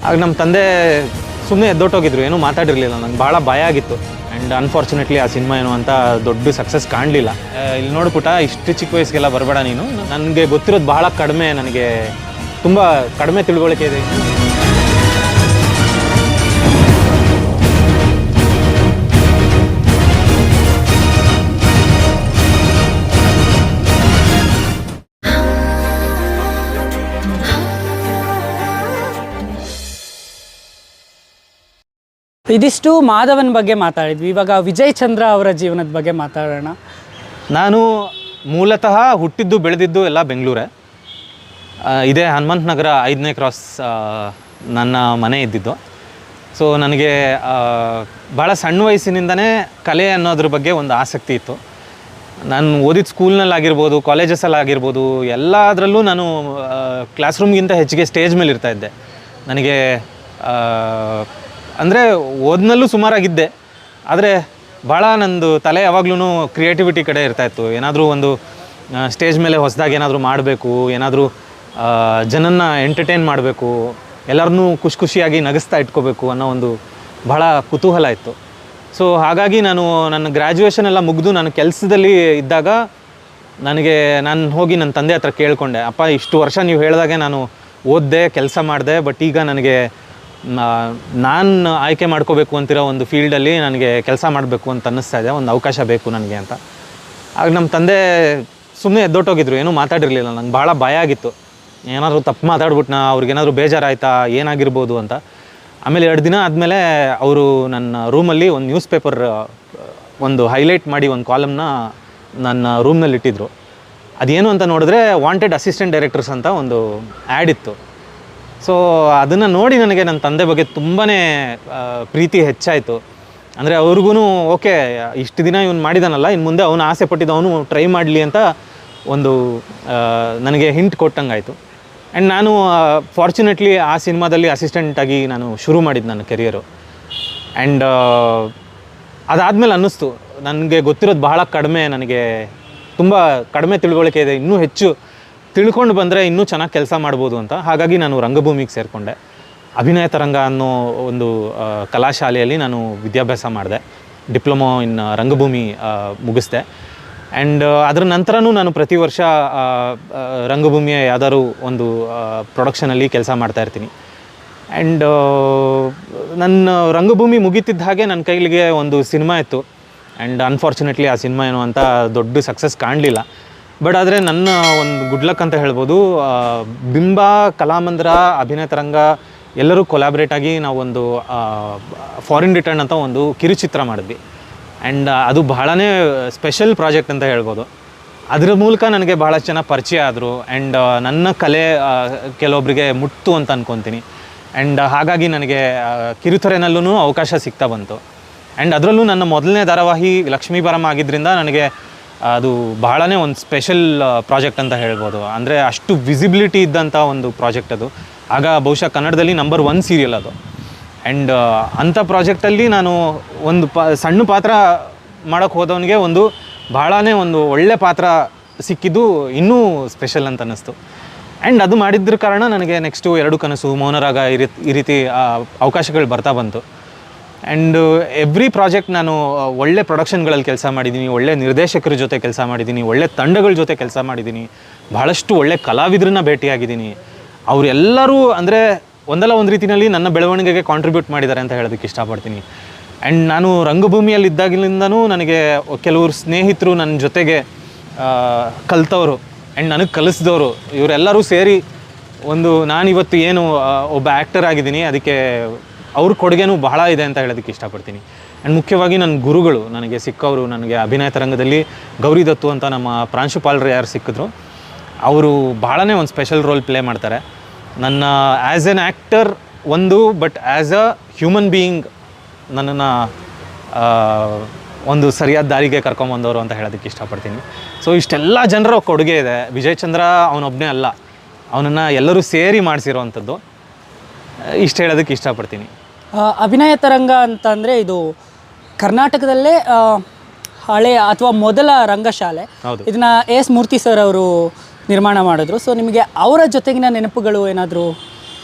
ಆಗ ನಮ್ಮ ತಂದೆ ಸುಮ್ಮನೆ ಎದ್ದೊಟ್ಟೋಗಿದ್ರು, ಏನೂ ಮಾತಾಡಿರಲಿಲ್ಲ. ನಂಗೆ ಭಾಳ ಭಯ ಆಗಿತ್ತು. ಆ್ಯಂಡ್ ಅನ್ಫಾರ್ಚುನೇಟ್ಲಿ ಆ ಸಿನಿಮಾ ಏನು ಅಂತ ದೊಡ್ಡ ಸಕ್ಸಸ್ ಕಾಣಲಿಲ್ಲ. ಇಲ್ಲಿ ನೋಡ್ಪುಟ, ಇಷ್ಟು ಚಿಕ್ಕ ವಯಸ್ಸಿಗೆಲ್ಲ ಬರಬೇಡ ನೀನು, ನನಗೆ ಗೊತ್ತಿರೋದು ಭಾಳ ಕಡಿಮೆ, ನನಗೆ ತುಂಬ ಕಡಿಮೆ ತಿಳುವಳಿಕೆ ಇದೆ. ಇದಿಷ್ಟು ಮಾಧವನ್ ಬಗ್ಗೆ ಮಾತಾಡಿದ್ವಿ. ಇವಾಗ ವಿಜಯ್ ಚಂದ್ರ ಅವರ ಜೀವನದ ಬಗ್ಗೆ ಮಾತಾಡೋಣ. ನಾನು ಮೂಲತಃ ಹುಟ್ಟಿದ್ದು ಬೆಳೆದಿದ್ದು ಎಲ್ಲ ಬೆಂಗಳೂರೇ. ಇದೇ ಹನುಮಂತ ನಗರ 5ನೇ ಕ್ರಾಸ್ ನನ್ನ ಮನೆ ಇದ್ದಿದ್ದು. ಸೊ ನನಗೆ ಭಾಳ ಸಣ್ಣ ವಯಸ್ಸಿನಿಂದನೇ ಕಲೆ ಅನ್ನೋದ್ರ ಬಗ್ಗೆ ಒಂದು ಆಸಕ್ತಿ ಇತ್ತು. ನಾನು ಓದಿದ ಸ್ಕೂಲ್ನಲ್ಲಾಗಿರ್ಬೋದು, ಕಾಲೇಜಸ್ಸಲ್ಲಾಗಿರ್ಬೋದು, ಎಲ್ಲದರಲ್ಲೂ ನಾನು ಕ್ಲಾಸ್ ರೂಮ್ಗಿಂತ ಹೆಚ್ಚಿಗೆ ಸ್ಟೇಜ್ ಮೇಲೆ ಇರ್ತಾಯಿದ್ದೆ. ನನಗೆ ಅಂದರೆ ಓದಿನಲ್ಲೂ ಸುಮಾರಾಗಿದ್ದೆ, ಆದರೆ ಭಾಳ ನಂದು ತಲೆ ಯಾವಾಗ್ಲೂ ಕ್ರಿಯೇಟಿವಿಟಿ ಕಡೆ ಇರ್ತಾಯಿತ್ತು. ಏನಾದರೂ ಒಂದು ಸ್ಟೇಜ್ ಮೇಲೆ ಹೊಸದಾಗಿ ಏನಾದರೂ ಮಾಡಬೇಕು, ಏನಾದರೂ ಜನನ್ನ ಎಂಟರ್ಟೈನ್ ಮಾಡಬೇಕು, ಎಲ್ಲರನ್ನೂ ಖುಷಿಯಾಗಿ ನಗಿಸ್ತಾ ಇಟ್ಕೋಬೇಕು ಅನ್ನೋ ಒಂದು ಭಾಳ ಕುತೂಹಲ ಇತ್ತು. ಸೊ ಹಾಗಾಗಿ ನನ್ನ ಗ್ರ್ಯಾಜುಯೇಷನ್ ಎಲ್ಲ ಮುಗಿದು ನಾನು ಕೆಲಸದಲ್ಲಿ ಇದ್ದಾಗ ನಾನು ಹೋಗಿ ನನ್ನ ತಂದೆ ಹತ್ರ ಕೇಳಿಕೊಂಡೆ, ಅಪ್ಪ ಇಷ್ಟು ವರ್ಷ ನೀವು ಹೇಳಿದಾಗೆ ನಾನು ಓದಿದೆ, ಕೆಲಸ ಮಾಡಿದೆ, ಬಟ್ ಈಗ ನನಗೆ ನಾನು ಆಯ್ಕೆ ಮಾಡ್ಕೋಬೇಕು ಅಂತಿರೋ ಒಂದು ಫೀಲ್ಡಲ್ಲಿ ನನಗೆ ಕೆಲಸ ಮಾಡಬೇಕು ಅಂತ ಅನ್ನಿಸ್ತಾ ಇದೆ, ಒಂದು ಅವಕಾಶ ಬೇಕು ನನಗೆ ಅಂತ. ಆಗ ನಮ್ಮ ತಂದೆ ಸುಮ್ಮನೆ ಎದ್ದೊಟ್ಟೋಗಿದ್ರು, ಏನೂ ಮಾತಾಡಿರಲಿಲ್ಲ. ನಂಗೆ ಭಾಳ ಭಯ ಆಗಿತ್ತು, ಏನಾದರೂ ತಪ್ಪು ಮಾತಾಡ್ಬಿಟ್ನಾ, ಅವ್ರಿಗೇನಾದರೂ ಬೇಜಾರಾಯ್ತಾ, ಏನಾಗಿರ್ಬೋದು ಅಂತ. ಆಮೇಲೆ 2 ದಿನ ಆದಮೇಲೆ ಅವರು ನನ್ನ ರೂಮಲ್ಲಿ ಒಂದು ನ್ಯೂಸ್ ಪೇಪರ್ ಒಂದು ಹೈಲೈಟ್ ಮಾಡಿ ಒಂದು ಕಾಲಮ್ನ ನನ್ನ ರೂಮ್ನಲ್ಲಿ ಇಟ್ಟಿದ್ರು. ಅದೇನು ಅಂತ ನೋಡಿದ್ರೆ ವಾಂಟೆಡ್ ಅಸಿಸ್ಟೆಂಟ್ ಡೈರೆಕ್ಟರ್ಸ್ ಅಂತ ಒಂದು ಆ್ಯಡ್ ಇತ್ತು. ಸೊ ಅದನ್ನು ನೋಡಿ ನನಗೆ ನನ್ನ ತಂದೆ ಬಗ್ಗೆ ತುಂಬಾ ಪ್ರೀತಿ ಹೆಚ್ಚಾಯಿತು. ಅಂದರೆ ಅವ್ರಿಗೂ ಓಕೆ, ಇಷ್ಟು ದಿನ ಇವನು ಮಾಡಿದಾನಲ್ಲ, ಇನ್ನು ಮುಂದೆ ಅವನು ಆಸೆ ಪಟ್ಟಿದ್ದು ಅವನು ಟ್ರೈ ಮಾಡಲಿ ಅಂತ ಒಂದು ನನಗೆ ಹಿಂಟ್ ಕೊಟ್ಟಂಗಾಯಿತು. ಆ್ಯಂಡ್ ನಾನು ಫಾರ್ಚುನೇಟ್ಲಿ ಆ ಸಿನಿಮಾದಲ್ಲಿ ಅಸಿಸ್ಟೆಂಟಾಗಿ ನಾನು ಶುರು ಮಾಡಿದ್ದು ನನ್ನ ಕೆರಿಯರು. ಆ್ಯಂಡ್ ಅದಾದಮೇಲೆ ಅನ್ನಿಸ್ತು, ನನಗೆ ಗೊತ್ತಿರೋದು ಬಹಳ ಕಡಿಮೆ, ನನಗೆ ತುಂಬ ಕಡಿಮೆ ತಿಳುವಳಿಕೆ ಇದೆ, ಇನ್ನೂ ಹೆಚ್ಚು ತಿಳ್ಕೊಂಡು ಬಂದರೆ ಇನ್ನೂ ಚೆನ್ನಾಗಿ ಕೆಲಸ ಮಾಡ್ಬೋದು ಅಂತ. ಹಾಗಾಗಿ ನಾನು ರಂಗಭೂಮಿಗೆ ಸೇರಿಕೊಂಡೆ. ಅಭಿನಯ ತರಂಗ ಅನ್ನೋ ಒಂದು ಕಲಾಶಾಲೆಯಲ್ಲಿ ನಾನು ವಿದ್ಯಾಭ್ಯಾಸ ಮಾಡಿದೆ, ಡಿಪ್ಲೊಮೊ ಇನ್ ರಂಗಭೂಮಿ ಮುಗಿಸ್ದೆ. ಆ್ಯಂಡ್ ಅದರ ನಂತರನೂ ನಾನು ಪ್ರತಿ ವರ್ಷ ರಂಗಭೂಮಿಯ ಯಾವ್ದಾದ್ರು ಒಂದು ಪ್ರೊಡಕ್ಷನಲ್ಲಿ ಕೆಲಸ ಮಾಡ್ತಾಯಿರ್ತೀನಿ. ಆ್ಯಂಡ್ ನನ್ನ ರಂಗಭೂಮಿ ಮುಗೀತಿದ್ದ ಹಾಗೆ ನನ್ನ ಕೈಲಿಗೆ ಒಂದು ಸಿನಿಮಾ ಇತ್ತು. ಆ್ಯಂಡ್ ಅನ್ಫಾರ್ಚುನೇಟ್ಲಿ ಆ ಸಿನಿಮಾ ಏನು ಅಂತ ದೊಡ್ಡ ಸಕ್ಸಸ್ ಕಾಣಲಿಲ್ಲ. ಬಟ್ ಆದರೆ ನನ್ನ ಒಂದು ಗುಡ್ ಲಕ್ ಅಂತ ಹೇಳ್ಬೋದು. ಬಿಂಬ, ಕಲಾಮಂದಿರ, ಅಭಿನಯ ತರಂಗ ಎಲ್ಲರೂ ಕೊಲಾಬ್ರೇಟ್ ಆಗಿ ನಾವೊಂದು ಫಾರಿನ್ ರಿಟರ್ನ್ ಅಂತ ಒಂದು ಕಿರುಚಿತ್ರ ಮಾಡಿದ್ವಿ. ಆ್ಯಂಡ್ ಅದು ಬಹಳನೇ ಸ್ಪೆಷಲ್ ಪ್ರಾಜೆಕ್ಟ್ ಅಂತ ಹೇಳ್ಬೋದು. ಅದರ ಮೂಲಕ ನನಗೆ ಭಾಳಷ್ಟು ಜನ ಪರಿಚಯ ಆದರು. ಆ್ಯಂಡ್ ನನ್ನ ಕಲೆ ಕೆಲವೊಬ್ಬರಿಗೆ ಮುಟ್ತು ಅಂತ ಅಂದ್ಕೊತೀನಿ. ಆ್ಯಂಡ್ ಹಾಗಾಗಿ ನನಗೆ ಕಿರುತೆರೆನಲ್ಲೂ ಅವಕಾಶ ಸಿಗ್ತಾ ಬಂತು. ಆ್ಯಂಡ್ ಅದರಲ್ಲೂ ನನ್ನ ಮೊದಲನೇ ಧಾರಾವಾಹಿ ಲಕ್ಷ್ಮೀ ಬಾರಮ್ಮ ಆಗಿದ್ದರಿಂದ ನನಗೆ ಅದು ಬಹಳನೇ ಒಂದು ಸ್ಪೆಷಲ್ ಪ್ರಾಜೆಕ್ಟ್ ಅಂತ ಹೇಳ್ಬೋದು. ಅಂದರೆ ಅಷ್ಟು ವಿಸಿಬಿಲಿಟಿ ಇದ್ದಂಥ ಒಂದು ಪ್ರಾಜೆಕ್ಟ್ ಅದು. ಆಗ ಬಹುಶಃ ಕನ್ನಡದಲ್ಲಿ ನಂಬರ್ 1 ಸೀರಿಯಲ್ ಅದು. ಆ್ಯಂಡ್ ಅಂಥ ಪ್ರಾಜೆಕ್ಟಲ್ಲಿ ನಾನು ಒಂದು ಸಣ್ಣ ಪಾತ್ರ ಮಾಡೋಕ್ಕೆ ಹೋದವನಿಗೆ ಒಂದು ಬಹಳನೇ ಒಂದು ಒಳ್ಳೆ ಪಾತ್ರ ಸಿಕ್ಕಿದ್ದು ಇನ್ನೂ ಸ್ಪೆಷಲ್ ಅಂತ ಅನ್ನಿಸ್ತು. ಆ್ಯಂಡ್ ಅದು ಮಾಡಿದ್ರ ಕಾರಣ ನನಗೆ ನೆಕ್ಸ್ಟು 2 ಕನಸು, ಮೌನರಾಗ ಈ ರೀತಿ ಅವಕಾಶಗಳು ಬರ್ತಾ ಬಂತು. ಆ್ಯಂಡ್ ಎವ್ರಿ ಪ್ರಾಜೆಕ್ಟ್ ನಾನು ಒಳ್ಳೆ ಪ್ರೊಡಕ್ಷನ್ಗಳಲ್ಲಿ ಕೆಲಸ ಮಾಡಿದ್ದೀನಿ, ಒಳ್ಳೆ ನಿರ್ದೇಶಕರ ಜೊತೆ ಕೆಲಸ ಮಾಡಿದ್ದೀನಿ, ಒಳ್ಳೆ ತಂಡಗಳ ಜೊತೆ ಕೆಲಸ ಮಾಡಿದ್ದೀನಿ, ಭಾಳಷ್ಟು ಒಳ್ಳೆ ಕಲಾವಿದರನ್ನ ಭೇಟಿಯಾಗಿದ್ದೀನಿ. ಅವರೆಲ್ಲರೂ ಅಂದರೆ ಒಂದಲ್ಲ ಒಂದು ರೀತಿಯಲ್ಲಿ ನನ್ನ ಬೆಳವಣಿಗೆಗೆ ಕಾಂಟ್ರಿಬ್ಯೂಟ್ ಮಾಡಿದ್ದಾರೆ ಅಂತ ಹೇಳೋದಕ್ಕೆ ಇಷ್ಟಪಡ್ತೀನಿ. ಆ್ಯಂಡ್ ನಾನು ರಂಗಭೂಮಿಯಲ್ಲಿದ್ದಾಗಲಿಂದನೂ ನನಗೆ ಕೆಲವರು ಸ್ನೇಹಿತರು ನನ್ನ ಜೊತೆಗೆ ಕಲಿತವರು ಆ್ಯಂಡ್ ನನಗೆ ಕಲಿಸಿದವರು, ಇವರೆಲ್ಲರೂ ಸೇರಿ ಒಂದು ನಾನಿವತ್ತು ಏನು ಒಬ್ಬ ಆ್ಯಕ್ಟರ್ ಆಗಿದ್ದೀನಿ, ಅದಕ್ಕೆ ಅವ್ರ ಕೊಡುಗೆನೂ ಬಹಳ ಇದೆ ಅಂತ ಹೇಳೋದಕ್ಕೆ ಇಷ್ಟಪಡ್ತೀನಿ. ಆ್ಯಂಡ್ ಮುಖ್ಯವಾಗಿ ನನ್ನ ಗುರುಗಳು ನನಗೆ ಸಿಕ್ಕವರು, ನನಗೆ ಅಭಿನಯ ತರಂಗದಲ್ಲಿ ಗೌರಿ ದತ್ತು ಅಂತ ನಮ್ಮ ಪ್ರಾಂಶುಪಾಲರು ಯಾರು ಸಿಕ್ಕಿದ್ರು, ಅವರು ಬಹಳನೇ ಒಂದು ಸ್ಪೆಷಲ್ ರೋಲ್ ಪ್ಲೇ ಮಾಡ್ತಾರೆ. ನನ್ನ ಆ್ಯಸ್ ಎನ್ ಆ್ಯಕ್ಟರ್ ಒಂದು, but as a human being ನನ್ನನ್ನು ಒಂದು ಸರಿಯಾದ ದಾರಿಗೆ ಕರ್ಕೊಂಬಂದವರು ಅಂತ ಹೇಳೋದಕ್ಕೆ ಇಷ್ಟಪಡ್ತೀನಿ. ಸೊ ಇಷ್ಟೆಲ್ಲ ಜನರ ಕೊಡುಗೆ ಇದೆ. ವಿಜಯ್ ಚಂದ್ರ ಅವನೊಬ್ಬನೇ ಅಲ್ಲ, ಅವನನ್ನು ಎಲ್ಲರೂ ಸೇರಿ ಮಾಡಿಸಿರೋವಂಥದ್ದು. ಇಷ್ಟು ಹೇಳೋದಕ್ಕೆ ಇಷ್ಟಪಡ್ತೀನಿ. ಅಭಿನಯ ತರಂಗ ಅಂತಂದರೆ ಇದು ಕರ್ನಾಟಕದಲ್ಲೇ ಹಳೆ ಅಥವಾ ಮೊದಲ ರಂಗಶಾಲೆ. ಇದನ್ನು ಎಸ್ ಮೂರ್ತಿ ಸರ್ ಅವರು ನಿರ್ಮಾಣ ಮಾಡಿದ್ರು. ಸೊ ನಿಮಗೆ ಅವರ ಜೊತೆಗಿನ ನೆನಪುಗಳು ಏನಾದರೂ?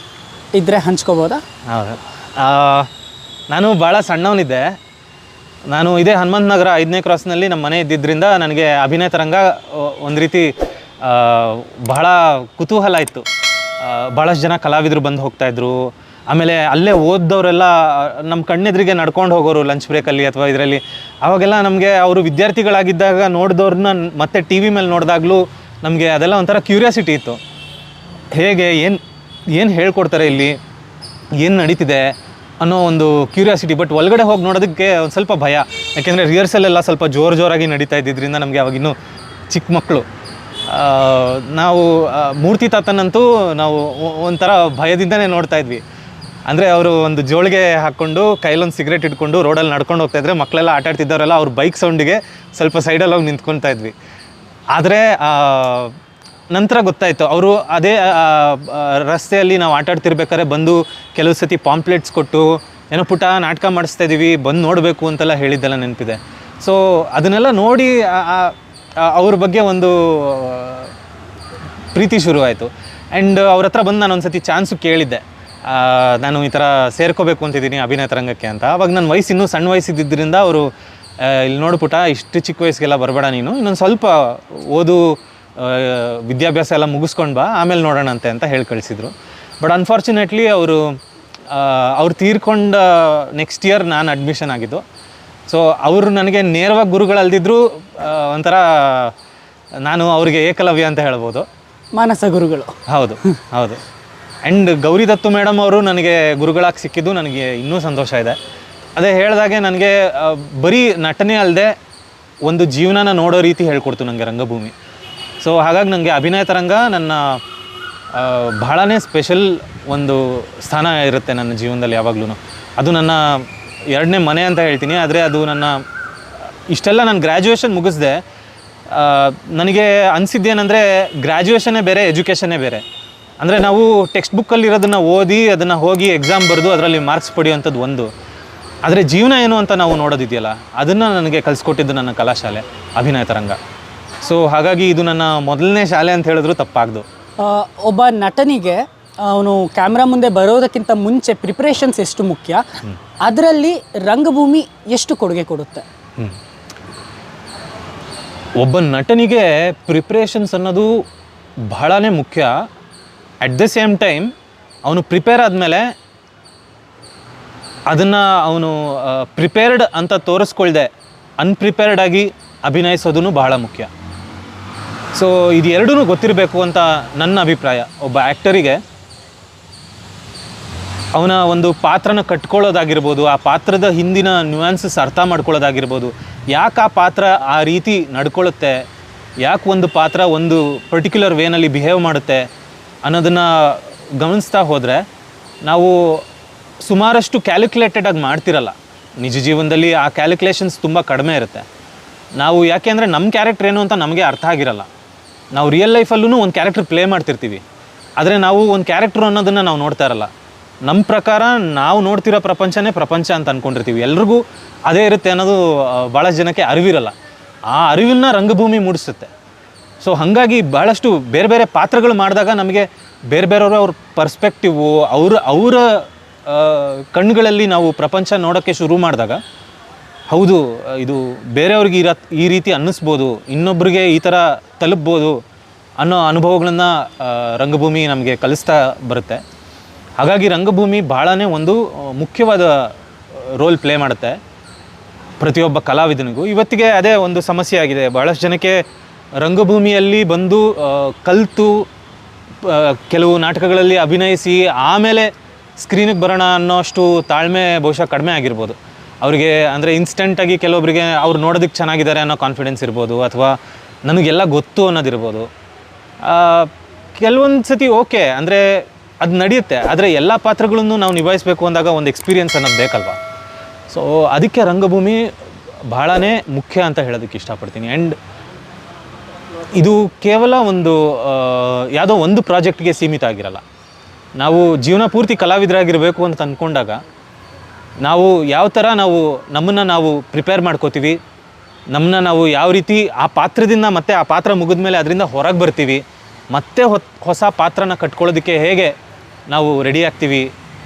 ಇದ್ದರೆ ಹಂಚ್ಕೋಬೋದಾ? ಹೌದು. ನಾನು ಭಾಳ ಸಣ್ಣವನಿದ್ದೆ. ನಾನು ಇದೇ ಹನುಮಂತ ನಗರ 5ನೇ ಕ್ರಾಸ್ನಲ್ಲಿ ನಮ್ಮ ಮನೆ ಇದ್ದಿದ್ದರಿಂದ ನನಗೆ ಅಭಿನಯ ತರಂಗ ಒಂದು ರೀತಿ ಬಹಳ ಕುತೂಹಲ ಇತ್ತು. ಭಾಳಷ್ಟು ಜನ ಕಲಾವಿದರು ಬಂದು ಹೋಗ್ತಾಯಿದ್ರು. ಆಮೇಲೆ ಅಲ್ಲೇ ಓದ್ದವರೆಲ್ಲ ನಮ್ಮ ಕಣ್ಣೆದುರಿಗೆ ನಡ್ಕೊಂಡು ಹೋಗೋರು ಲಂಚ್ ಬ್ರೇಕಲ್ಲಿ ಅಥವಾ ಇದರಲ್ಲಿ. ಆವಾಗೆಲ್ಲ ನಮಗೆ ಅವರು ವಿದ್ಯಾರ್ಥಿಗಳಾಗಿದ್ದಾಗ ನೋಡಿದವ್ರನ್ನ ಮತ್ತೆ ಟಿ ವಿ ಮೇಲೆ ನೋಡಿದಾಗಲೂ ನಮಗೆ ಅದೆಲ್ಲ ಒಂಥರ ಕ್ಯೂರಿಯಾಸಿಟಿ ಇತ್ತು. ಹೇಗೆ ಏನು ಹೇಳ್ಕೊಡ್ತಾರೆ ಇಲ್ಲಿ, ಏನು ನಡೀತಿದೆ ಅನ್ನೋ ಒಂದು ಕ್ಯೂರಿಯಾಸಿಟಿ. ಬಟ್ ಒಳಗಡೆ ಹೋಗಿ ನೋಡೋದಕ್ಕೆ ಒಂದು ಸ್ವಲ್ಪ ಭಯ. ಯಾಕೆಂದರೆ ರಿಹರ್ಸಲೆಲ್ಲ ಸ್ವಲ್ಪ ಜೋರಾಗಿ ನಡೀತಾ ಇದ್ದಿದ್ದರಿಂದ ನಮಗೆ ಅವಾಗಿನ್ನೂ ಚಿಕ್ಕ ಮಕ್ಕಳು. ನಾವು ಮೂರ್ತಿ ತಾತನಂತೂ ನಾವು ಒಂಥರ ಭಯದಿಂದನೇ ನೋಡ್ತಾ ಇದ್ವಿ. ಅಂದರೆ ಅವರು ಒಂದು ಜೋಳಿಗೆ ಹಾಕ್ಕೊಂಡು ಕೈಲೊಂದು ಸಿಗರೇಟ್ ಇಟ್ಕೊಂಡು ರೋಡಲ್ಲಿ ನಡ್ಕೊಂಡು ಹೋಗ್ತಾಯಿದ್ರೆ ಮಕ್ಕಳೆಲ್ಲ ಆಟ ಆಡ್ತಿದ್ದವರೆಲ್ಲ ಅವ್ರ ಬೈಕ್ ಸೌಂಡಿಗೆ ಸ್ವಲ್ಪ ಸೈಡಲ್ಲಿ ಹೋಗಿ ನಿಂತ್ಕೊಳ್ತಾ ಇದ್ವಿ. ಆದರೆ ನಂತರ ಗೊತ್ತಾಯಿತು ಅವರು ಅದೇ ರಸ್ತೆಯಲ್ಲಿ ನಾವು ಆಟ ಆಡ್ತಿರ್ಬೇಕಾದ್ರೆ ಬಂದು ಕೆಲವು ಸತಿ ಪಾಂಪ್ಲೆಟ್ಸ್ ಕೊಟ್ಟು ಏನೋ ಪುಟ ನಾಟಕ ಮಾಡಿಸ್ತಾ ಇದ್ದೀವಿ ಬಂದು ನೋಡಬೇಕು ಅಂತೆಲ್ಲ ಹೇಳಿದ್ದೆಲ್ಲ ನೆನಪಿದೆ. ಸೊ ಅದನ್ನೆಲ್ಲ ನೋಡಿ ಅವ್ರ ಬಗ್ಗೆ ಒಂದು ಪ್ರೀತಿ ಶುರುವಾಯಿತು. ಆ್ಯಂಡ್ ಅವ್ರ ಹತ್ರ ಬಂದು ನಾನು ಒಂದು ಸತಿ ಚಾನ್ಸು ಕೇಳಿದ್ದೆ, ನಾನು ಈ ಥರ ಸೇರ್ಕೋಬೇಕು ಅಂತಿದ್ದೀನಿ ಅಭಿನಯ ತರಂಗಕ್ಕೆ ಅಂತ. ಆವಾಗ ನನ್ನ ವಯಸ್ಸು ಇನ್ನೂ ಸಣ್ಣ ವಯಸ್ಸಿದ್ದರಿಂದ ಅವರು ಇಲ್ಲಿ ನೋಡ್ಪುಟ ಇಷ್ಟು ಚಿಕ್ಕ ವಯಸ್ಸಿಗೆಲ್ಲ ಬರಬೇಡ, ನೀನು ಇನ್ನೊಂದು ಸ್ವಲ್ಪ ಓದು ವಿದ್ಯಾಭ್ಯಾಸ ಎಲ್ಲ ಮುಗಿಸ್ಕೊಂಡು ಬಾ, ಆಮೇಲೆ ನೋಡೋಣಂತೆ ಅಂತ ಹೇಳಿ ಕಳಿಸಿದರು. ಬಟ್ ಅನ್ಫಾರ್ಚುನೇಟ್ಲಿ ಅವ್ರು ತೀರ್ಕೊಂಡ ನೆಕ್ಸ್ಟ್ ಇಯರ್ ನಾನು ಅಡ್ಮಿಷನ್ ಆಗಿದ್ದು. ಸೊ ಅವರು ನನಗೆ ನೇರವಾಗಿ ಗುರುಗಳಲ್ದಿದ್ರು ಒಂಥರ ನಾನು ಅವ್ರಿಗೆ ಏಕಲವ್ಯ ಅಂತ ಹೇಳ್ಬೋದು. ಮಾನಸ ಗುರುಗಳು. ಹೌದು. ಆ್ಯಂಡ್ ಗೌರಿ ದತ್ತು ಮೇಡಮ್ ಅವರು ನನಗೆ ಗುರುಗಳಾಗಿ ಸಿಕ್ಕಿದ್ದು ನನಗೆ ಇನ್ನೂ ಸಂತೋಷ ಇದೆ. ಅದೇ ಹೇಳಿದಾಗೆ ನನಗೆ ಬರೀ ನಟನೆ ಅಲ್ಲದೆ ಒಂದು ಜೀವನನ ನೋಡೋ ರೀತಿ ಹೇಳ್ಕೊಡ್ತು ನನಗೆ ರಂಗಭೂಮಿ. ಸೊ ಹಾಗಾಗಿ ನನಗೆ ಅಭಿನಯ ತರಂಗ ನನ್ನ ಬಹಳನೇ ಸ್ಪೆಷಲ್ ಒಂದು ಸ್ಥಾನ ಇರುತ್ತೆ ನನ್ನ ಜೀವನದಲ್ಲಿ ಯಾವಾಗಲೂ. ಅದು ನನ್ನ 2ನೇ ಮನೆ ಅಂತ ಹೇಳ್ತೀನಿ. ಆದರೆ ಅದು ನನ್ನ ಇಷ್ಟೆಲ್ಲ ನಾನು ಗ್ರ್ಯಾಜುಯೇಷನ್ ಮುಗಿಸ್ದೆ. ನನಗೆ ಅನಿಸಿದ್ದೇನೆಂದರೆ ಗ್ರ್ಯಾಜುಯೇಷನ್ನೇ ಬೇರೆ, ಎಜುಕೇಷನ್ನೇ ಬೇರೆ. ಅಂದರೆ ನಾವು ಟೆಕ್ಸ್ಟ್ ಬುಕ್ಕಲ್ಲಿರೋದನ್ನು ಓದಿ ಅದನ್ನು ಹೋಗಿ ಎಕ್ಸಾಮ್ ಬರೆದು ಅದರಲ್ಲಿ ಮಾರ್ಕ್ಸ್ ಪಡೆಯುವಂಥದ್ದು ಒಂದು. ಆದರೆ ಜೀವನ ಏನು ಅಂತ ನಾವು ನೋಡೋದಿದೆಯಲ್ಲ, ಅದನ್ನು ನನಗೆ ಕಲಿಸ್ಕೊಟ್ಟಿದ್ದು ನನ್ನ ಕಲಾಶಾಲೆ ಅಭಿನಯ ತರಂಗ. ಸೊ ಹಾಗಾಗಿ ಇದು ನನ್ನ ಮೊದಲನೇ ಶಾಲೆ ಅಂತ ಹೇಳಿದ್ರು ತಪ್ಪಾಗ್ದು. ಒಬ್ಬ ನಟನಿಗೆ ಅವನು ಕ್ಯಾಮ್ರಾ ಮುಂದೆ ಬರೋದಕ್ಕಿಂತ ಮುಂಚೆ ಪ್ರಿಪ್ರೇಷನ್ಸ್ ಎಷ್ಟು ಮುಖ್ಯ, ಅದರಲ್ಲಿ ರಂಗಭೂಮಿ ಎಷ್ಟು ಕೊಡುಗೆ ಕೊಡುತ್ತೆ? ಒಬ್ಬ ನಟನಿಗೆ ಪ್ರಿಪ್ರೇಷನ್ಸ್ ಅನ್ನೋದು ಬಹಳನೇ ಮುಖ್ಯ. ಅಟ್ ದ ಸೇಮ್ ಟೈಮ್ ಅವನು ಪ್ರಿಪೇರ್ ಆದಮೇಲೆ ಅದನ್ನು ಅವನು ಪ್ರಿಪೇರ್ಡ್ ಅಂತ ತೋರಿಸ್ಕೊಳ್ದೆ ಅನ್ಪ್ರಿಪೇರ್ಡ್ ಆಗಿ ಅಭಿನಯಿಸೋದು ಬಹಳ ಮುಖ್ಯ. ಸೊ ಇದು ಎರಡೂ ಗೊತ್ತಿರಬೇಕು ಅಂತ ನನ್ನ ಅಭಿಪ್ರಾಯ. ಒಬ್ಬ ಆ್ಯಕ್ಟರಿಗೆ ಅವನ ಒಂದು ಪಾತ್ರನ ಕಟ್ಕೊಳ್ಳೋದಾಗಿರ್ಬೋದು, ಆ ಪಾತ್ರದ ಹಿಂದಿನ ನ್ಯೂಯಾನ್ಸಸ್ ಅರ್ಥ ಮಾಡ್ಕೊಳ್ಳೋದಾಗಿರ್ಬೋದು, ಯಾಕೆ ಆ ಪಾತ್ರ ಆ ರೀತಿ ನಡ್ಕೊಳ್ಳುತ್ತೆ, ಯಾಕೆ ಒಂದು ಪಾತ್ರ ಒಂದು ಪರ್ಟಿಕ್ಯುಲರ್ ವೇನಲ್ಲಿ ಬಿಹೇವ್ ಮಾಡುತ್ತೆ ಅನ್ನೋದನ್ನು ಗಮನಿಸ್ತಾ ಹೋದರೆ ನಾವು ಸುಮಾರಷ್ಟು ಕ್ಯಾಲ್ಕುಲೇಟೆಡಾಗಿ ಮಾಡ್ತಿರಲ್ಲ. ನಿಜ ಜೀವನದಲ್ಲಿ ಆ ಕ್ಯಾಲ್ಕುಲೇಷನ್ಸ್ ತುಂಬ ಕಡಿಮೆ ಇರುತ್ತೆ. ನಾವು ಯಾಕೆ ಅಂದರೆ ನಮ್ಮ ಕ್ಯಾರೆಕ್ಟರ್ ಏನು ಅಂತ ನಮಗೆ ಅರ್ಥ ಆಗಿರಲ್ಲ. ನಾವು ರಿಯಲ್ ಲೈಫಲ್ಲೂ ಒಂದು ಕ್ಯಾರೆಕ್ಟರ್ ಪ್ಲೇ ಮಾಡ್ತಿರ್ತೀವಿ, ಆದರೆ ನಾವು ಒಂದು ಕ್ಯಾರೆಕ್ಟ್ರು ಅನ್ನೋದನ್ನು ನಾವು ನೋಡ್ತಾ ಇರಲ್ಲ. ನಮ್ಮ ಪ್ರಕಾರ ನಾವು ನೋಡ್ತಿರೋ ಪ್ರಪಂಚನೇ ಪ್ರಪಂಚ ಅಂತ ಅಂದ್ಕೊಂಡಿರ್ತೀವಿ. ಎಲ್ರಿಗೂ ಅದೇ ಇರುತ್ತೆ ಅನ್ನೋದು ಭಾಳಷ್ಟು ಜನಕ್ಕೆ ಅರಿವಿರಲ್ಲ. ಆ ಅರಿವನ್ನು ರಂಗಭೂಮಿ ಮೂಡಿಸುತ್ತೆ. ಸೊ ಹಾಗಾಗಿ ಭಾಳಷ್ಟು ಬೇರೆ ಬೇರೆ ಪಾತ್ರಗಳು ಮಾಡಿದಾಗ ನಮಗೆ ಬೇರೆ ಬೇರೆಯವರು ಅವ್ರ ಪರ್ಸ್ಪೆಕ್ಟಿವು ಅವರ ಕಣ್ಣುಗಳಲ್ಲಿ ನಾವು ಪ್ರಪಂಚ ನೋಡೋಕ್ಕೆ ಶುರು ಮಾಡಿದಾಗ ಹೌದು ಇದು ಬೇರೆಯವ್ರಿಗೆ ಈ ರೀತಿ ಅನ್ನಿಸ್ಬೋದು, ಇನ್ನೊಬ್ಬರಿಗೆ ಈ ಥರ ತಲುಪ್ಬೋದು ಅನ್ನೋ ಅನುಭವಗಳನ್ನು ರಂಗಭೂಮಿ ನಮಗೆ ಕಲಿಸ್ತಾ ಬರುತ್ತೆ. ಹಾಗಾಗಿ ರಂಗಭೂಮಿ ಭಾಳನೇ ಒಂದು ಮುಖ್ಯವಾದ ರೋಲ್ ಪ್ಲೇ ಮಾಡುತ್ತೆ ಪ್ರತಿಯೊಬ್ಬ ಕಲಾವಿದನಿಗೂ. ಇವತ್ತಿಗೆ ಅದೇ ಒಂದು ಸಮಸ್ಯೆ ಆಗಿದೆ. ಭಾಳಷ್ಟು ಜನಕ್ಕೆ ರಂಗಭೂಮಿಯಲ್ಲಿ ಬಂದು ಕಲಿತು ಕೆಲವು ನಾಟಕಗಳಲ್ಲಿ ಅಭಿನಯಿಸಿ ಆಮೇಲೆ ಸ್ಕ್ರೀನಿಗೆ ಬರೋಣ ಅನ್ನೋಷ್ಟು ತಾಳ್ಮೆ ಬಹುಶಃ ಕಡಿಮೆ ಆಗಿರ್ಬೋದು ಅವರಿಗೆ. ಅಂದರೆ ಇನ್ಸ್ಟೆಂಟಾಗಿ ಕೆಲವೊಬ್ಬರಿಗೆ ಅವ್ರು ನೋಡೋದಕ್ಕೆ ಚೆನ್ನಾಗಿದ್ದಾರೆ ಅನ್ನೋ ಕಾನ್ಫಿಡೆನ್ಸ್ ಇರ್ಬೋದು, ಅಥವಾ ನನಗೆಲ್ಲ ಗೊತ್ತು ಅನ್ನೋದಿರ್ಬೋದು. ಕೆಲವೊಂದು ಸತಿ ಓಕೆ ಅಂದರೆ ಅದು ನಡೆಯುತ್ತೆ, ಆದರೆ ಎಲ್ಲ ಪಾತ್ರಗಳನ್ನು ನಾವು ನಿಭಾಯಿಸಬೇಕು ಅಂದಾಗ ಒಂದು ಎಕ್ಸ್ಪೀರಿಯನ್ಸ್ ಅನ್ನೋದು ಬೇಕಲ್ವ. ಸೊ ಅದಕ್ಕೆ ರಂಗಭೂಮಿ ಭಾಳನೇ ಮುಖ್ಯ ಅಂತ ಹೇಳೋದಕ್ಕೆ ಇಷ್ಟಪಡ್ತೀನಿ. ಆ್ಯಂಡ್ ಇದು ಕೇವಲ ಒಂದು ಯಾವುದೋ ಒಂದು ಪ್ರಾಜೆಕ್ಟ್ಗೆ ಸೀಮಿತ ಆಗಿರಲ್ಲ. ನಾವು ಜೀವನ ಪೂರ್ತಿ ಕಲಾವಿದರಾಗಿರಬೇಕು ಅಂತ ಅಂದ್ಕೊಂಡಾಗ ನಾವು ಯಾವ ಥರ ನಮ್ಮನ್ನು ನಾವು ಪ್ರಿಪೇರ್ ಮಾಡ್ಕೋತೀವಿ, ನಮ್ಮನ್ನ ನಾವು ಯಾವ ರೀತಿ ಆ ಪಾತ್ರದಿಂದ ಮತ್ತೆ ಆ ಪಾತ್ರ ಮುಗಿದ ಮೇಲೆ ಅದರಿಂದ ಹೊರಗೆ ಬರ್ತೀವಿ, ಮತ್ತೆ ಹೊಸ ಪಾತ್ರನ ಕಟ್ಕೊಳ್ಳೋದಕ್ಕೆ ಹೇಗೆ ನಾವು ರೆಡಿ ಆಗ್ತೀವಿ,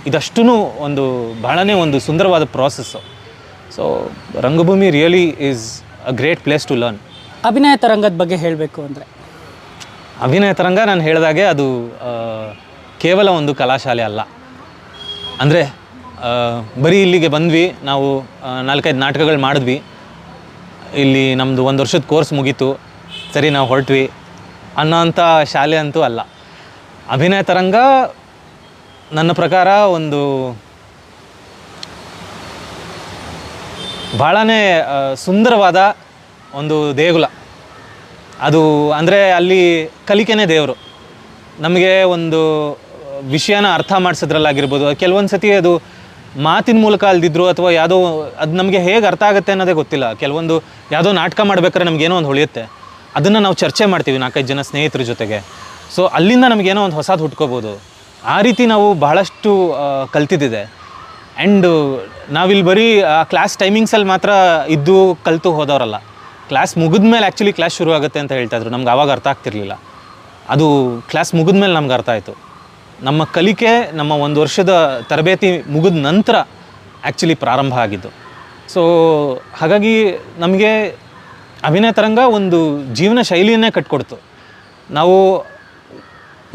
ಇದಷ್ಟೂ ಒಂದು ಬಹಳನೇ ಒಂದು ಸುಂದರವಾದ ಪ್ರಾಸೆಸ್ಸು. ಸೊ ರಂಗಭೂಮಿ really is a great place to learn. ಅಭಿನಯ ತರಂಗದ ಬಗ್ಗೆ ಹೇಳಬೇಕು ಅಂದರೆ? ಅಭಿನಯ ತರಂಗ ನಾನು ಹೇಳಿದಾಗೆ ಅದು ಕೇವಲ ಒಂದು ಕಲಾಶಾಲೆ ಅಲ್ಲ. ಅಂದರೆ ಬರೀ ಇಲ್ಲಿಗೆ ಬಂದ್ವಿ, ನಾವು 4-5 ನಾಟಕಗಳು ಮಾಡಿದ್ವಿ, ಇಲ್ಲಿ ನಮ್ಮದು 1 ವರ್ಷದ ಕೋರ್ಸ್ ಮುಗೀತು, ಸರಿ ನಾವು ಹೊರಟ್ವಿ ಅನ್ನೋಂಥ ಶಾಲೆ ಅಂತೂ ಅಲ್ಲ. ಅಭಿನಯ ತರಂಗ ನನ್ನ ಪ್ರಕಾರ ಒಂದು ಭಾಳನೇ ಸುಂದರವಾದ ಒಂದು ದೇಗುಲ ಅದು. ಅಂದರೆ ಅಲ್ಲಿ ಕಲಿಕೆನೇ ದೇವರು. ನಮಗೆ ಒಂದು ವಿಷಯನ ಅರ್ಥ ಮಾಡಿಸೋದ್ರಲ್ಲಾಗಿರ್ಬೋದು, ಕೆಲವೊಂದು ಸತಿ ಅದು ಮಾತಿನ ಮೂಲಕ ಅಲ್ದಿದ್ರು ಅಥವಾ ಯಾವುದೋ ಅದು ನಮಗೆ ಹೇಗೆ ಅರ್ಥ ಆಗುತ್ತೆ ಅನ್ನೋದೇ ಗೊತ್ತಿಲ್ಲ. ಕೆಲವೊಂದು ಯಾವುದೋ ನಾಟಕ ಮಾಡ್ಬೇಕಾದ್ರೆ ನಮಗೇನೋ ಒಂದು ಹೊಳೆಯುತ್ತೆ, ಅದನ್ನು ನಾವು ಚರ್ಚೆ ಮಾಡ್ತೀವಿ 4-5 ಜನ ಸ್ನೇಹಿತರ ಜೊತೆಗೆ. ಸೊ ಅಲ್ಲಿಂದ ನಮಗೇನೋ ಒಂದು ಹೊಸದು ಹುಟ್ಕೋಬೋದು. ಆ ರೀತಿ ನಾವು ಬಹಳಷ್ಟು ಕಲ್ತಿದ್ದಿದೆ. ಆ್ಯಂಡ್ ನಾವಿಲ್ಲಿ ಬರೀ ಕ್ಲಾಸ್ ಟೈಮಿಂಗ್ಸಲ್ಲಿ ಮಾತ್ರ ಇದ್ದು ಕಲಿತು ಹೋದವರಲ್ಲ. ಕ್ಲಾಸ್ ಮುಗಿದ್ಮೇಲೆ ಆ್ಯಕ್ಚುಲಿ ಕ್ಲಾಸ್ ಶುರು ಆಗುತ್ತೆ ಅಂತ ಹೇಳ್ತಾಯಿದ್ರು. ನಮ್ಗೆ ಆವಾಗ ಅರ್ಥ ಆಗ್ತಿರ್ಲಿಲ್ಲ. ಅದು ಕ್ಲಾಸ್ ಮುಗಿದ್ಮೇಲೆ ನಮ್ಗೆ ಅರ್ಥ ಆಯಿತು. ನಮ್ಮ ಕಲಿಕೆ ನಮ್ಮ 1 ವರ್ಷದ ತರಬೇತಿ ಮುಗಿದ ನಂತರ ಆ್ಯಕ್ಚುಲಿ ಪ್ರಾರಂಭ ಆಗಿದ್ದು. ಸೊ ಹಾಗಾಗಿ ನಮಗೆ ಅಭಿನಯ ತರಂಗ ಒಂದು ಜೀವನ ಶೈಲಿಯನ್ನೇ ಕಟ್ಕೊಡ್ತು. ನಾವು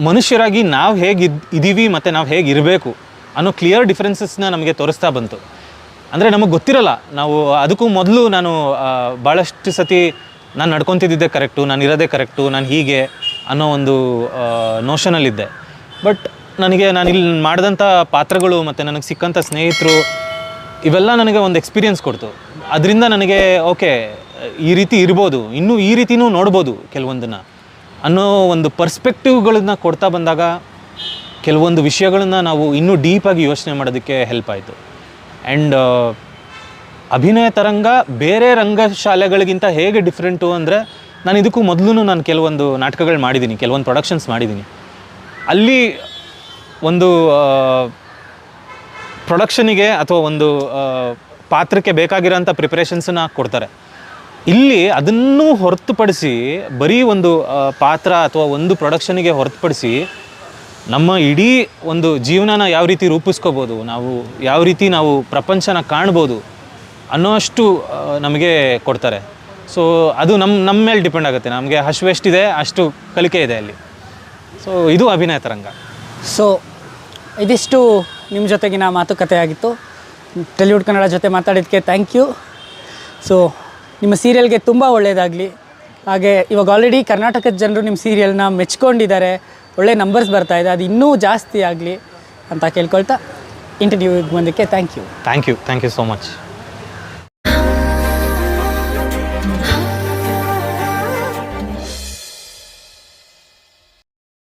ಮನುಷ್ಯರಾಗಿ ನಾವು ಹೇಗೆ ಇದ್ದೀವಿ ಮತ್ತು ನಾವು ಹೇಗೆ ಇರಬೇಕು ಅನ್ನೋ ಕ್ಲಿಯರ್ ಡಿಫ್ರೆನ್ಸಸ್ನ ನಮಗೆ ತೋರಿಸ್ತಾ ಬಂತು. ಅಂದರೆ ನಮಗೆ ಗೊತ್ತಿರಲ್ಲ. ನಾವು ಅದಕ್ಕೂ ಮೊದಲು ನಾನು ಭಾಳಷ್ಟು ಸತಿ ನಾನು ನಡ್ಕೊತಿದ್ದೆ ಕರೆಕ್ಟು, ನಾನು ಇರೋದೇ ಕರೆಕ್ಟು, ನಾನು ಹೀಗೆ ಅನ್ನೋ ಒಂದು ನೋಷನಲ್ಲಿದ್ದೆ. ಬಟ್ ನಾನು ಇಲ್ಲಿ ಮಾಡಿದಂಥ ಪಾತ್ರಗಳು ಮತ್ತು ನನಗೆ ಸಿಕ್ಕಂಥ ಸ್ನೇಹಿತರು ಇವೆಲ್ಲ ನನಗೆ ಒಂದು ಎಕ್ಸ್ಪೀರಿಯನ್ಸ್ ಕೊಡ್ತು. ಅದರಿಂದ ನನಗೆ ಓಕೆ, ಈ ರೀತಿ ಇರ್ಬೋದು, ಇನ್ನೂ ಈ ರೀತಿಯೂ ನೋಡ್ಬೋದು ಕೆಲವೊಂದನ್ನು ಅನ್ನೋ ಒಂದು ಪರ್ಸ್ಪೆಕ್ಟಿವ್ಗಳನ್ನ ಕೊಡ್ತಾ ಬಂದಾಗ ಕೆಲವೊಂದು ವಿಷಯಗಳನ್ನು ನಾವು ಇನ್ನೂ ಡೀಪಾಗಿ ಯೋಚನೆ ಮಾಡೋದಕ್ಕೆ ಹೆಲ್ಪ್ ಆಯಿತು. ಆ್ಯಂಡ್ ಅಭಿನಯ ತರಂಗ ಬೇರೆ ರಂಗಶಾಲೆಗಳಿಗಿಂತ ಹೇಗೆ ಡಿಫ್ರೆಂಟು ಅಂದರೆ, ನಾನು ಇದಕ್ಕೂ ಮೊದಲು ನಾನು ಕೆಲವೊಂದು ನಾಟಕಗಳು ಮಾಡಿದ್ದೀನಿ, ಕೆಲವೊಂದು ಪ್ರೊಡಕ್ಷನ್ಸ್ ಮಾಡಿದ್ದೀನಿ. ಅಲ್ಲಿ ಒಂದು ಪ್ರೊಡಕ್ಷನಿಗೆ ಅಥವಾ ಒಂದು ಪಾತ್ರಕ್ಕೆ ಬೇಕಾಗಿರೋಂಥ ಪ್ರಿಪ್ರೇಷನ್ಸನ್ನು ಕೊಡ್ತಾರೆ. ಇಲ್ಲಿ ಅದನ್ನು ಹೊರತುಪಡಿಸಿ ಬರೀ ಒಂದು ಪಾತ್ರ ಅಥವಾ ಒಂದು ಪ್ರೊಡಕ್ಷನಿಗೆ ಹೊರತುಪಡಿಸಿ ನಮ್ಮ ಇಡೀ ಒಂದು ಜೀವನನ ಯಾವ ರೀತಿ ರೂಪಿಸ್ಕೋಬೋದು, ನಾವು ಯಾವ ರೀತಿ ನಾವು ಪ್ರಪಂಚನ ಕಾಣ್ಬೋದು ಅನ್ನೋಷ್ಟು ನಮಗೆ ಕೊಡ್ತಾರೆ. ಸೊ ಅದು ನಮ್ಮ ಮೇಲೆ ಡಿಪೆಂಡ್ ಆಗುತ್ತೆ. ನಮಗೆ ಎಷ್ಟಿದೆ ಅಷ್ಟು ಕಲಿಕೆ ಇದೆ ಅಲ್ಲಿ. ಸೊ ಇದು ಅಭಿನಯ ತರಂಗ. ಸೊ ಇದಿಷ್ಟು ನಿಮ್ಮ ಜೊತೆಗಿನ ಮಾತುಕತೆ ಆಗಿತ್ತು. ಟೆಲಿವುಡ್ ಕನ್ನಡ ಜೊತೆ ಮಾತಾಡಿದ್ದಕ್ಕೆ ಥ್ಯಾಂಕ್ ಯು. ಸೊ ನಿಮ್ಮ ಸೀರಿಯಲ್ಗೆ ತುಂಬ ಒಳ್ಳೆಯದಾಗಲಿ. ಹಾಗೆ ಇವಾಗ ಆಲ್ರೆಡಿ ಕರ್ನಾಟಕದ ಜನರು ನಿಮ್ಮ ಸೀರಿಯಲ್ನ ಮೆಚ್ಕೊಂಡಿದ್ದಾರೆ, ಒಳ್ಳೆ ನಂಬರ್ಸ್ ಬರ್ತಾ ಇದೆ, ಅದು ಇನ್ನೂ ಜಾಸ್ತಿ ಆಗಲಿ ಅಂತ ಕೇಳ್ಕೊಳ್ತಾ ಇಂಟರ್ವ್ಯೂಗೆ ಬಂದಕ್ಕೆ thank you. Thank you so much.